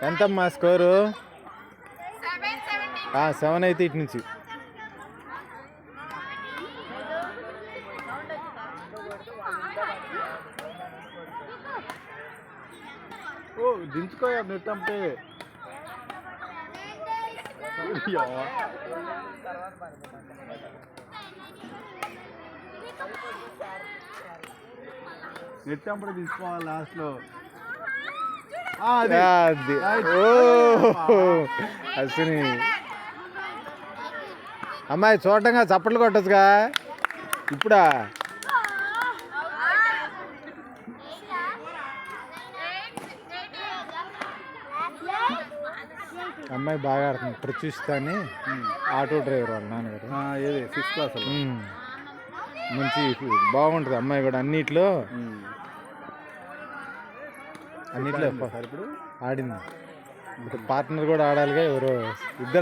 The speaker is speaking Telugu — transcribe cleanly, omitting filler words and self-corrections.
ఎంతమ్మా స్కోరు? 7 అయితే ఇటు నుంచి. ఓ దించుకోయా నెట్టంటే నెట్టంపడే తీసుకోవాలి లాస్ట్లో. అసలు అమ్మాయి చూడటంగా చప్పట్లు కొట్టచ్చుగా ఇప్పుడా? అమ్మాయి బాగా ఆడుతుంది. ప్రత్యూషితాన్ని ఆటో డ్రైవర్ వాళ్ళ నాన్నగారు. ఏది 6th క్లాస్ మంచి బాగుంటుంది అమ్మాయి కూడా అన్నిట్లో ఇప్పుడు ఆడింది. పార్ట్నర్ కూడా ఆడాలిగా ఎవరో ఇద్దరు.